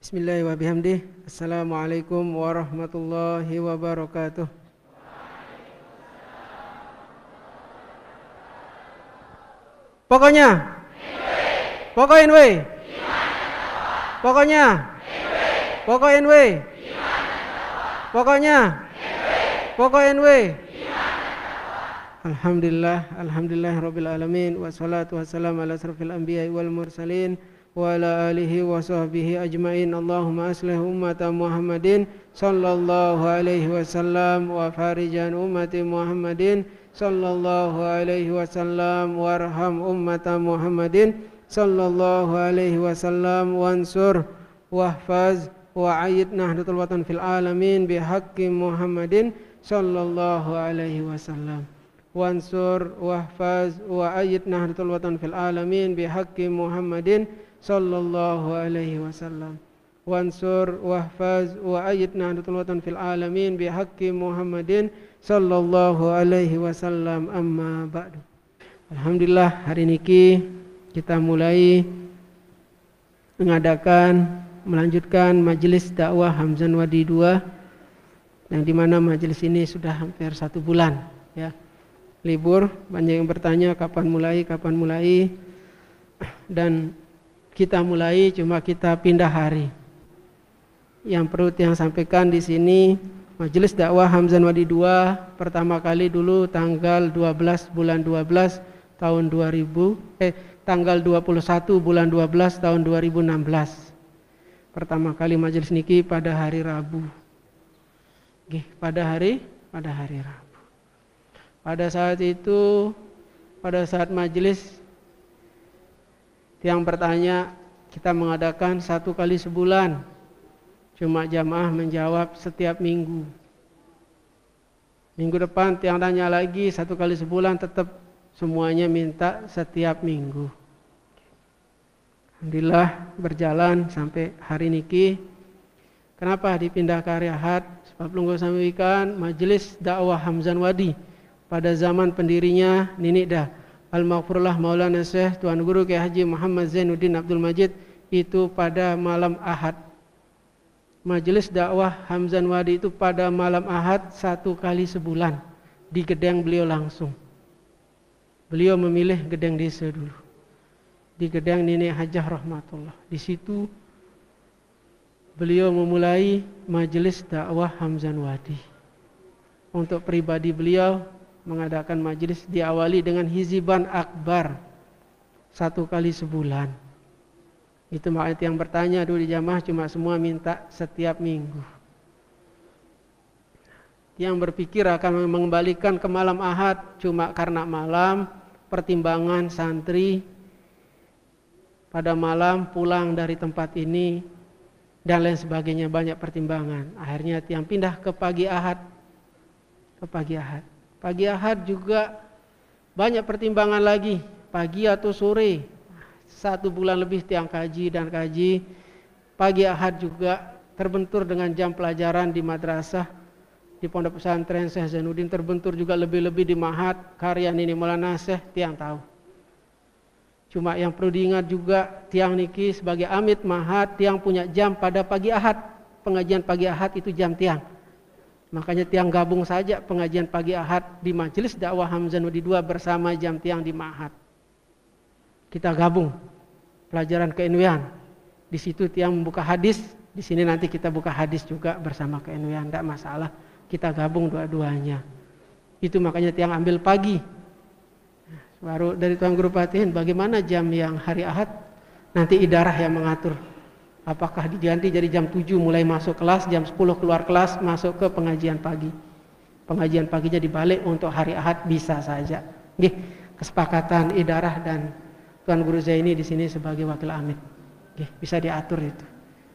Bismillahirrahmanirrahim wa bihamdih. Assalamualaikum warahmatullahi wabarakatuh. Pokoknya Pokoknya Pokoknya Pokoknya Alhamdulillah Rabbil Alamin. Wassalatu wassalamu ala asrafil anbiya wal mursalin wa ala alihi wa sahbihi ajmain. Allahumma aslih ummata Muhammadin sallallahu alaihi wasallam wa farijan ummati Muhammadin sallallahu alaihi wasallam warham ummata Muhammadin sallallahu alaihi wasallam wansur wahfaz wa ayyid nahdlatul watan fil alamin bihaqqi Muhammadin sallallahu alaihi wasallam. Wansur wahfaz wa ayyid nahdlatul watan fil alamin bihaqqi Muhammadin sallallahu alaihi wasallam. Wansur wahfaz wa ayyid nahdlatul watan fil alamin bihaqqi Muhammadin sallallahu alaihi wasallam. Amma ba'du. Alhamdulillah, hari niki kita mulai melanjutkan majelis dakwah Hamzan Wadi 2, yang dimana majelis ini sudah hampir 1 bulan ya. Libur, banyak yang bertanya kapan mulai, dan kita mulai, cuma kita pindah hari. Yang perlu yang sampaikan di sini, majelis dakwah Hamzan Wadi 2 pertama kali dulu tanggal 12 bulan 12 tahun 2000, tanggal 21 bulan 12 tahun 2016. Pertama kali majelis niki pada hari Rabu. Pada hari Rabu. Pada saat itu, pada saat majelis, yang bertanya, kita mengadakan 1 kali sebulan. Cuma jamaah menjawab setiap minggu. Minggu depan tiang tanya lagi 1 kali sebulan, tetap semuanya minta setiap minggu. Alhamdulillah berjalan sampai hari niki. Kenapa dipindah ke hari Ahad? Sebab lungguh sampaikan majelis dakwah Hamzan Wadi pada zaman pendirinya Nini dah Al-Maghfurullah Maulana Syekh Tuan Guru Kiai Haji Muhammad Zainuddin Abdul Majid, itu pada malam Ahad. Majelis dakwah Hamzan Wadi itu pada malam Ahad 1 kali sebulan di gedeng beliau langsung. Beliau memilih gedeng desa dulu, di gedeng Nenek Hajah Rahmatullah. Di situ beliau memulai majelis dakwah Hamzan Wadi. Untuk pribadi beliau mengadakan majelis diawali dengan hiziban akbar 1 kali sebulan. Itu makanya yang bertanya dulu di jamaah, cuma semua minta setiap minggu. Yang berpikir akan mengembalikan ke malam Ahad cuma karena malam, pertimbangan santri pada malam pulang dari tempat ini dan lain sebagainya, banyak pertimbangan. Akhirnya yang pindah ke pagi Ahad. Pagi Ahad juga banyak pertimbangan lagi, pagi atau sore. 1 bulan lebih tiang kaji. Pagi Ahad juga terbentur dengan jam pelajaran di madrasah, di pondok pesantren Syekh Zainuddin, terbentur juga lebih-lebih di Mahat karya Nini Maulana Syekh, tiang tahu. Cuma yang perlu diingat juga, tiang niki sebagai amit Mahat, tiang punya jam pada pagi Ahad. Pengajian pagi Ahad itu jam tiang. Makanya tiang gabung saja pengajian pagi Ahad di majelis dakwah Hamzan Wadi 2 bersama jam tiang di Mahat. Kita gabung pelajaran keilmuan. Di situ tiang membuka hadis, di sini nanti kita buka hadis juga bersama keilmuan, tidak masalah. Kita gabung dua-duanya. Itu makanya tiang ambil pagi. Baru dari Tuan Guru Patihin, bagaimana jam yang hari Ahad? Nanti idarah yang mengatur. Apakah diganti jadi jam 7 mulai masuk kelas, jam 10 keluar kelas, masuk ke pengajian pagi. Pengajian paginya dibalik untuk hari Ahad, bisa saja. Kesepakatan idarah dan Tuan Guru Zaini di sini sebagai wakil amit. Bisa diatur itu.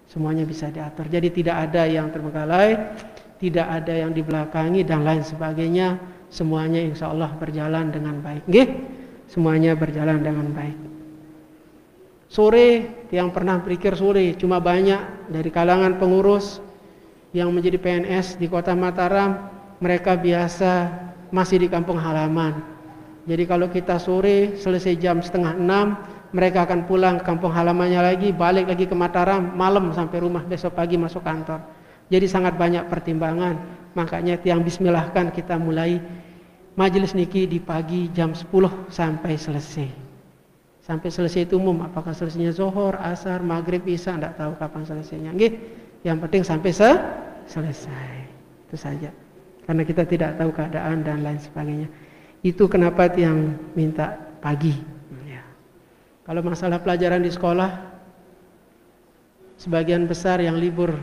Semuanya bisa diatur. Jadi tidak ada yang terbengkalai, tidak ada yang dibelakangi dan lain sebagainya. Semuanya insya Allah berjalan dengan baik. Semuanya berjalan dengan baik. Sore, yang pernah berpikir sore, cuma banyak dari kalangan pengurus yang menjadi PNS di Kota Mataram, mereka biasa masih di kampung halaman. Jadi kalau kita sore selesai jam 5:30, mereka akan pulang ke kampung halamannya lagi, balik lagi ke Mataram, malam sampai rumah, besok pagi masuk kantor. Jadi sangat banyak pertimbangan. Makanya tiang bismillahkan kita mulai majelis niki di pagi jam 10 sampai selesai. Sampai selesai itu umum, apakah selesainya zuhur, asar, maghrib, isya, tidak tahu kapan selesainya. Nggih, yang penting sampai selesai. Itu saja. Karena kita tidak tahu keadaan dan lain sebagainya. Itu kenapa tiang minta pagi. Ya. Kalau masalah pelajaran di sekolah, sebagian besar yang libur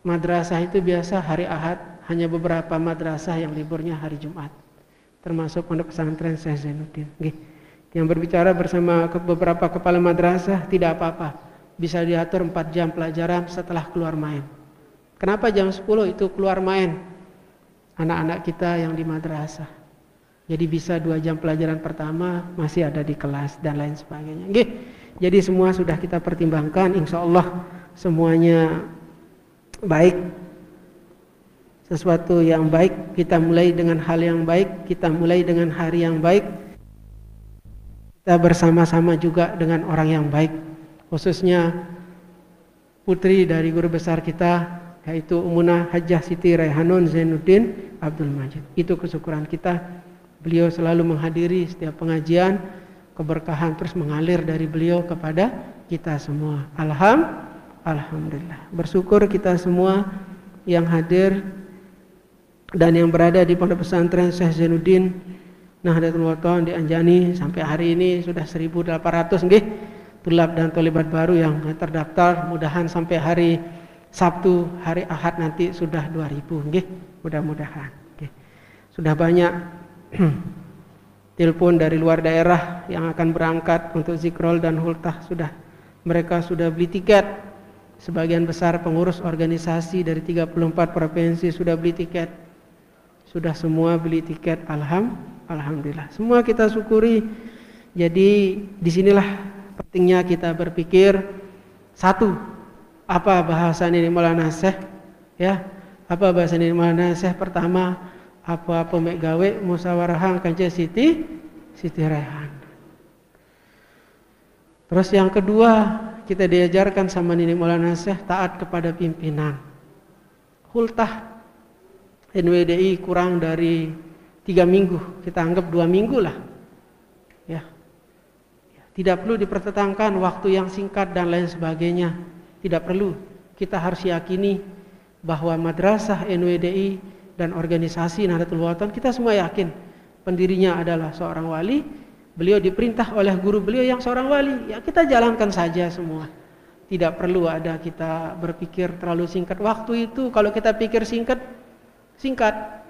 madrasah itu biasa hari Ahad, hanya beberapa madrasah yang liburnya hari Jumat, termasuk Pondok Pesantren Syekh Zainuddin. Yang berbicara bersama beberapa kepala madrasah, tidak apa-apa, bisa diatur 4 jam pelajaran setelah keluar main. Kenapa jam 10 itu keluar main anak-anak kita yang di madrasah? Jadi bisa 2 jam pelajaran pertama masih ada di kelas dan lain sebagainya. Jadi semua sudah kita pertimbangkan, insya Allah semuanya baik, sesuatu yang baik, kita mulai dengan hal yang baik, kita mulai dengan hari yang baik, kita bersama-sama juga dengan orang yang baik, khususnya putri dari guru besar kita, yaitu Umunah Hajjah Siti Raihanun Zainuddin Abdul Majid. Itu kesyukuran kita, beliau selalu menghadiri setiap pengajian, keberkahan terus mengalir dari beliau kepada kita semua. Alhamdulillah, bersyukur kita semua yang hadir dan yang berada di Pondok Pesantren Syekh Zainuddin Nahdlatul Ulama di Anjani sampai hari ini sudah 1.800 nggih tulab dan tholibat baru yang terdaftar. Mudahan sampai hari Sabtu, hari Ahad nanti sudah 2.000 nggih, mudah-mudahan. Nggih. Sudah banyak telepon dari luar daerah yang akan berangkat untuk zikrol dan hultah, mereka sudah beli tiket. Sebagian besar pengurus organisasi dari 34 provinsi sudah beli tiket. Sudah semua beli tiket, alhamdulillah. Semua kita syukuri. Jadi disinilah pentingnya kita berpikir, satu, apa bahasa ini Maulana Syekh? Ya, apa bahasa ini Maulana Syekh? Pertama, apa mek gawe musyawarah Kanjeng Siti Raihan. Terus yang kedua, kita diajarkan sama Nini Maulana Syekh taat kepada pimpinan. Hultah NWDI kurang dari 3 minggu, kita anggap 2 minggu lah. Ya. Tidak perlu dipertentangkan waktu yang singkat dan lain sebagainya. Tidak perlu. Kita harus yakini bahwa madrasah NWDI dan organisasi Nahdlatul Ulama, kita semua yakin pendirinya adalah seorang wali. Beliau diperintah oleh guru beliau yang seorang wali. Ya kita jalankan saja semua. Tidak perlu ada kita berpikir terlalu singkat. Waktu itu kalau kita pikir singkat, singkat.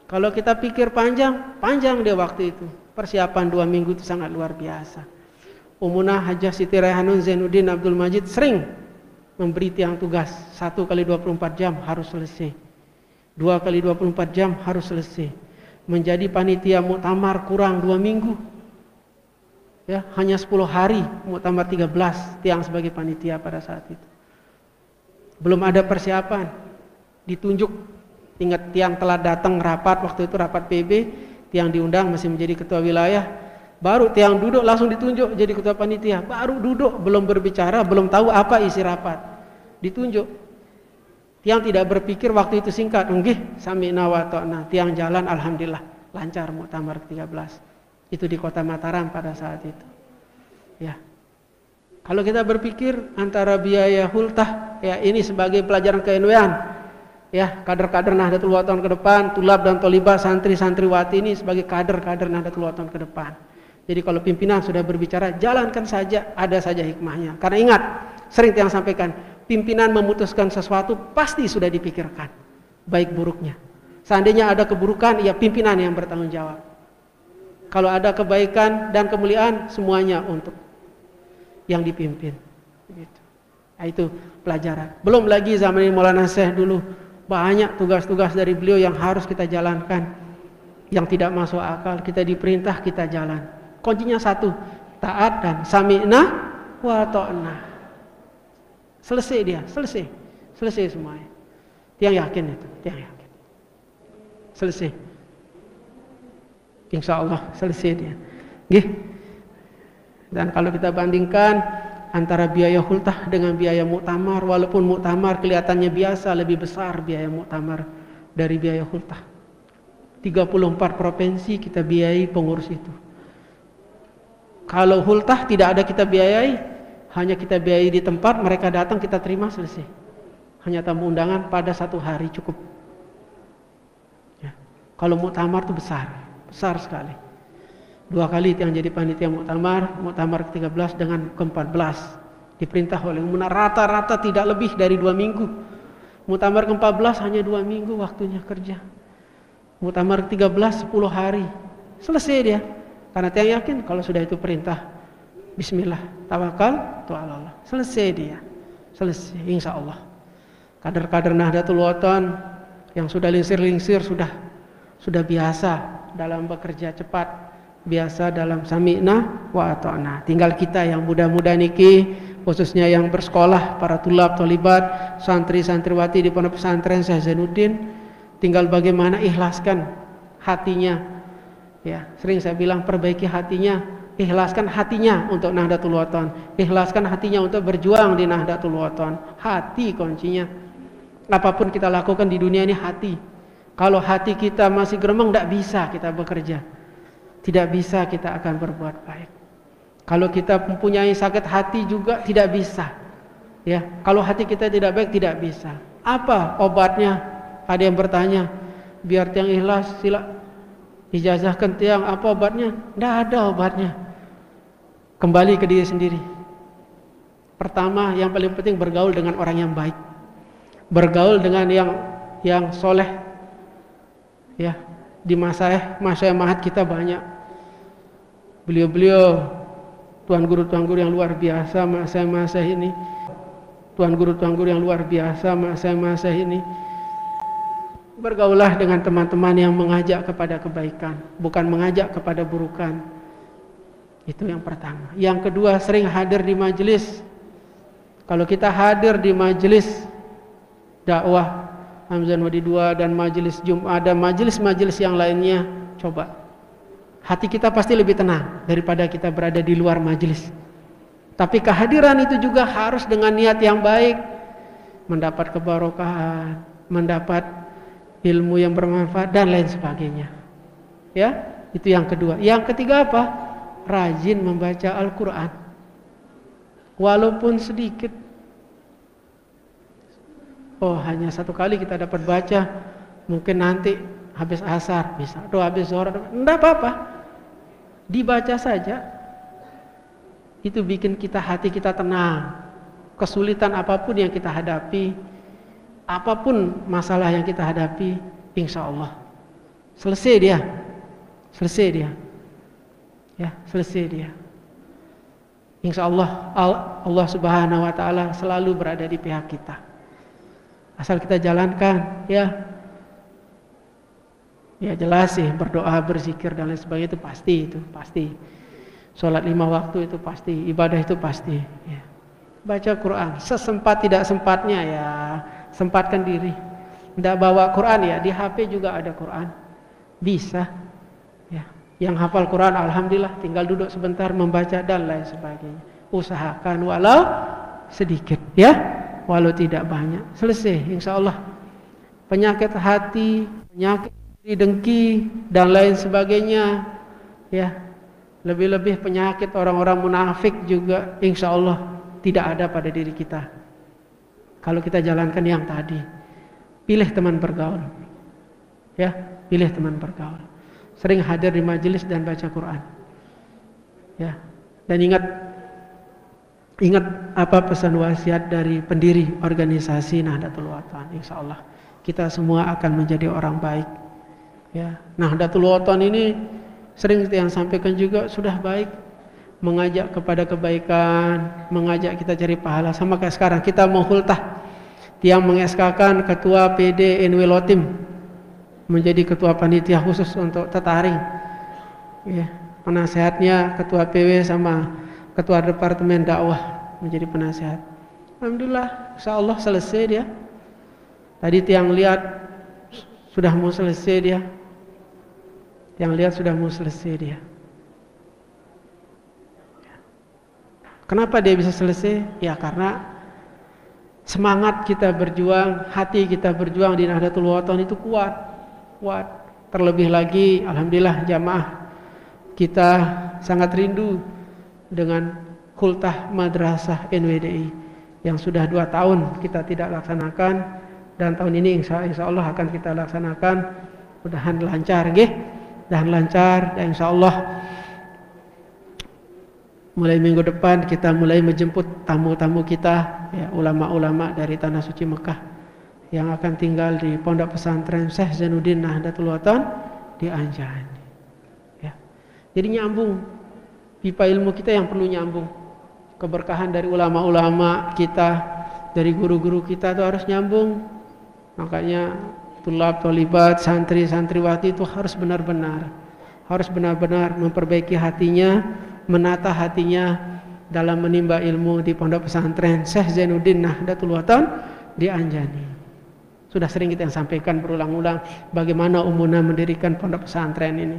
Kalau kita pikir panjang, panjang dia waktu itu. Persiapan 2 minggu itu sangat luar biasa. Umunah Hajjah Siti Raihanun Zainuddin Abdul Majid sering memberi tiang tugas. 1 kali 24 jam harus selesai. 2 kali 24 jam harus selesai. Menjadi panitia muktamar kurang 2 minggu. Ya, hanya 10 hari muktamar 13 tiang sebagai panitia pada saat itu. Belum ada persiapan. Ditunjuk, ingat tiang telah datang rapat, waktu itu rapat PB, tiang diundang masih menjadi ketua wilayah. Baru tiang duduk langsung ditunjuk jadi ketua panitia. Baru duduk, belum berbicara, belum tahu apa isi rapat. Ditunjuk. Tiang tidak berpikir waktu itu singkat. Nggih, sami'na wa ta'na. Tiang jalan alhamdulillah lancar muktamar 13. Itu di Kota Mataram pada saat itu. Ya. Kalau kita berpikir antara biaya hultah, ya ini sebagai pelajaran ke-NW-an, ya kader-kader Nahdlatul Ulama ke depan, tulab dan tolibah santri-santriwati ini sebagai kader-kader Nahdlatul Ulama ke depan. Jadi kalau pimpinan sudah berbicara, jalankan saja, ada saja hikmahnya. Karena ingat, sering yang sampaikan, pimpinan memutuskan sesuatu pasti sudah dipikirkan, baik buruknya. Seandainya ada keburukan, ya pimpinan yang bertanggung jawab. Kalau ada kebaikan dan kemuliaan, semuanya untuk yang dipimpin. Gitu. Nah, itu pelajaran. Belum lagi zaman ini Maulana Syekh dulu, banyak tugas-tugas dari beliau yang harus kita jalankan, yang tidak masuk akal, kita diperintah, kita jalan. Kuncinya satu, taat dan sami'na wa ta'na. Selesai dia, selesai semuanya. Tiang yakin itu, tiang yakin. Selesai. Insya Allah selesai dia. Nggih. Dan kalau kita bandingkan antara biaya hultah dengan biaya muktamar, walaupun muktamar kelihatannya biasa, lebih besar biaya muktamar dari biaya hultah. 34 provinsi kita biayai pengurus itu. Kalau hultah tidak ada kita biayai, hanya kita biayai di tempat, mereka datang kita terima, selesai. Hanya tamu undangan pada 1 hari cukup. Ya. Kalau muktamar itu besar sekali. 2 kali yang jadi panitia muktamar ke-13 dengan ke-14 diperintah oleh Munar, rata-rata tidak lebih dari 2 minggu. Muktamar ke-14 hanya 2 minggu waktunya kerja. Muktamar ke-13 10 hari selesai dia, karena dia yakin kalau sudah itu perintah, bismillah, tawakal tu ala Allah, selesai dia, selesai insya Allah. Kader-kader Nahdlatul Wathon yang sudah lingsir sudah biasa dalam bekerja cepat, biasa dalam sami'na wa ata'na. Tinggal kita yang muda-muda niki, khususnya yang bersekolah, para tulab, tolibat, santri-santriwati di pondok pesantren Syekh Zainuddin, tinggal bagaimana ikhlaskan hatinya. Ya, sering saya bilang perbaiki hatinya, ikhlaskan hatinya untuk Nahdlatul Wathon, ikhlaskan hatinya untuk berjuang di Nahdlatul Wathon. Hati kuncinya. Apapun kita lakukan di dunia ini hati. Kalau hati kita masih gremeng, tidak bisa kita bekerja. Tidak bisa kita akan berbuat baik. Kalau kita mempunyai sakit hati juga tidak bisa. Ya, kalau hati kita tidak baik tidak bisa. Apa obatnya? Ada yang bertanya, biar tiang ikhlas sila ijazahkan tiang, apa obatnya? Tidak ada obatnya. Kembali ke diri sendiri. Pertama, yang paling penting bergaul dengan orang yang baik. Bergaul dengan yang soleh. Ya, di masa mahat kita banyak beliau-beliau tuan guru yang luar biasa masa ini. Tuan guru yang luar biasa masa ini. Bergaulah dengan teman-teman yang mengajak kepada kebaikan, bukan mengajak kepada burukan. Itu yang pertama. Yang kedua, sering hadir di majelis. Kalau kita hadir di majelis dakwah Hamzah Wadi 2 dan majelis Jumat dan majelis-majelis yang lainnya, coba hati kita pasti lebih tenang daripada kita berada di luar majelis. Tapi kehadiran itu juga harus dengan niat yang baik, mendapat kebarokahan, mendapat ilmu yang bermanfaat dan lain sebagainya. Ya, itu yang kedua. Yang ketiga apa? Rajin membaca Al-Quran, walaupun sedikit. Oh, hanya 1 kali kita dapat baca, mungkin nanti habis asar bisa, atau habis zuhur, tidak apa-apa, dibaca saja. Itu bikin hati kita tenang. Kesulitan apapun yang kita hadapi, apapun masalah yang kita hadapi, insya Allah selesai dia. Ya, selesai dia. Insya Allah Allah Subhanahu Wa Taala selalu berada di pihak kita. Asal kita jalankan, ya jelas sih, berdoa, berzikir dan lain sebagainya itu pasti. Sholat 5 waktu itu pasti, ibadah itu pasti. Ya. Baca Quran, sesempat tidak sempatnya ya, sempatkan diri. Tidak bawa Quran ya, di HP juga ada Quran, bisa. Ya. Yang hafal Quran, alhamdulillah, tinggal duduk sebentar membaca dan lain sebagainya. Usahakan walau sedikit, ya. Walau tidak banyak, selesai insya Allah. Penyakit hati, penyakit dengki dan lain sebagainya, ya, lebih-lebih penyakit orang-orang munafik juga insya Allah tidak ada pada diri kita. Kalau kita jalankan yang tadi, pilih teman bergaul, ya, pilih teman bergaul, sering hadir di majelis dan baca Quran, ya, dan ingat apa pesan wasiat dari pendiri organisasi Nahdlatul Wathon. Insya Allah kita semua akan menjadi orang baik. Ya, Nahdlatul Wathon ini sering yang sampaikan juga sudah baik, mengajak kepada kebaikan, mengajak kita cari pahala. Sama kayak sekarang kita mau hultah, tiang mengeskakan ketua PD NW Lotim menjadi ketua panitia khusus untuk Tetaring. Ya, penasehatnya ketua PW sama ketua departemen dakwah menjadi penasehat. Alhamdulillah, insya Allah selesai dia. Tadi tiang lihat sudah mau selesai dia. Yang lihat sudah mau selesai dia. Kenapa dia bisa selesai? Ya karena semangat kita berjuang, hati kita berjuang di Nahdlatul Wathon itu kuat. Terlebih lagi, alhamdulillah jamaah kita sangat rindu dengan khultah madrasah NWDI yang sudah 2 tahun kita tidak laksanakan, dan tahun ini insya Allah akan kita laksanakan. Mudahan lancar, dan lancar, dan insya Allah mulai minggu depan kita mulai menjemput tamu-tamu kita, ya, ulama-ulama dari Tanah Suci Mekah yang akan tinggal di Pondok Pesantren Syekh Zainuddin Nahdlatul Wathon di Anjani. Ya. Jadi nyambung, pipa ilmu kita yang perlu nyambung. Keberkahan dari ulama-ulama kita, dari guru-guru kita itu harus nyambung. Makanya tulab, tolibat, santri, santriwati itu harus benar-benar memperbaiki hatinya, menata hatinya dalam menimba ilmu di Pondok Pesantren Syekh Zainuddin Nahdlatul Wathon di Anjani. Sudah sering kita yang sampaikan berulang-ulang bagaimana Ummuna mendirikan pondok pesantren ini.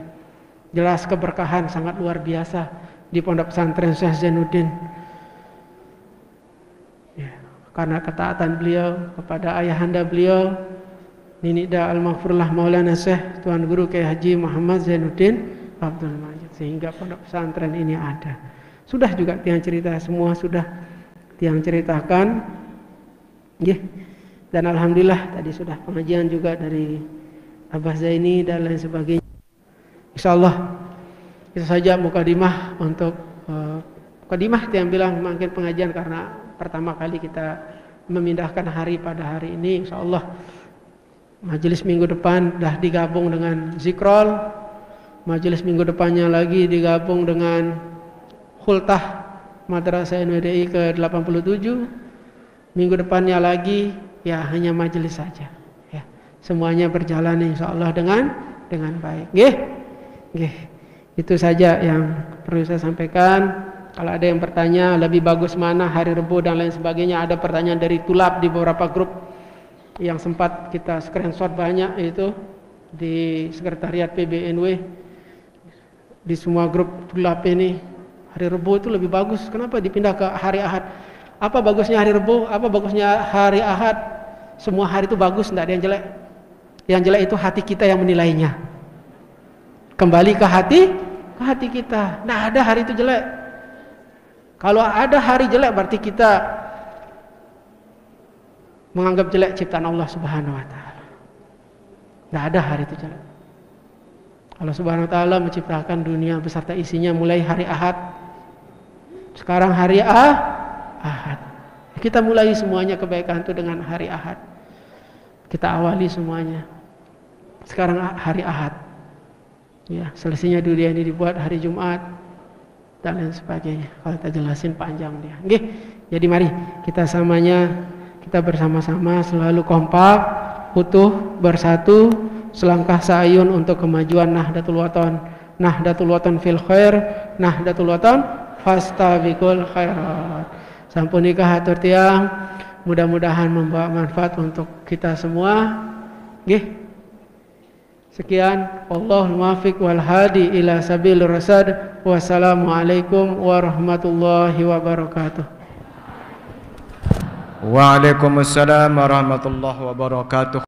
Jelas keberkahan sangat luar biasa di Pondok Pesantren Syekh Zainuddin. Ya, karena ketaatan beliau kepada ayahanda beliau, Ninida Al-Maghfurlah Maulana Syekh Tuan Guru Kiai Haji Muhammad Zainuddin Abdul Majid, sehingga pondok pesantren ini ada. Sudah juga tiang cerita, semua sudah tiang ceritakan. Dan alhamdulillah tadi sudah pengajian juga dari Abah Zaini dan lain sebagainya. Insyaallah itu saja mukadimah untuk mukadimah yang bilang makin pengajian karena pertama kali kita memindahkan hari pada hari ini. Insyaallah majelis minggu depan dah digabung dengan zikrol. Majelis minggu depannya lagi digabung dengan khultah Madrasah NWDI ke-87. Minggu depannya lagi ya hanya majelis saja. Ya, semuanya berjalan insyaallah dengan baik. Itu saja yang perlu saya sampaikan. Kalau ada yang bertanya lebih bagus mana hari Rebo dan lain sebagainya, ada pertanyaan dari tulab di beberapa grup yang sempat kita screenshot banyak itu di sekretariat PBNW. Di semua grup tulab ini hari Rebo itu lebih bagus. Kenapa dipindah ke hari Ahad? Apa bagusnya hari Rebo? Apa bagusnya hari Ahad? Semua hari itu bagus, tidak ada yang jelek. Yang jelek itu hati kita yang menilainya. Kembali ke hati kita. Nah, ada hari itu jelek. Kalau ada hari jelek berarti kita menganggap jelek ciptaan Allah Subhanahu wa taala. Tidak ada hari itu jelek. Allah Subhanahu wa taala menciptakan dunia beserta isinya mulai hari Ahad. Sekarang hari Ahad. Kita mulai semuanya kebaikan itu dengan hari Ahad. Kita awali semuanya. Sekarang hari Ahad. Ya, selesainya dunia ini dibuat hari Jumat dan lain sebagainya. Kalau kita jelasin panjang dia. Jadi mari kita kita bersama-sama selalu kompak, utuh, bersatu, selangkah saayun untuk kemajuan Nahdlatul Wathon. Nahdlatul Wathon fil khair, Nahdlatul Wathon fastabiqul khairat. Sampunika hatur tiang, mudah-mudahan membawa manfaat untuk kita semua. Sekian, Allahul muwaffiq wal hadi ila sabilir rasyad. Wassalamualaikum warahmatullahi wabarakatuh. Waalaikumsalam warahmatullahi wabarakatuh.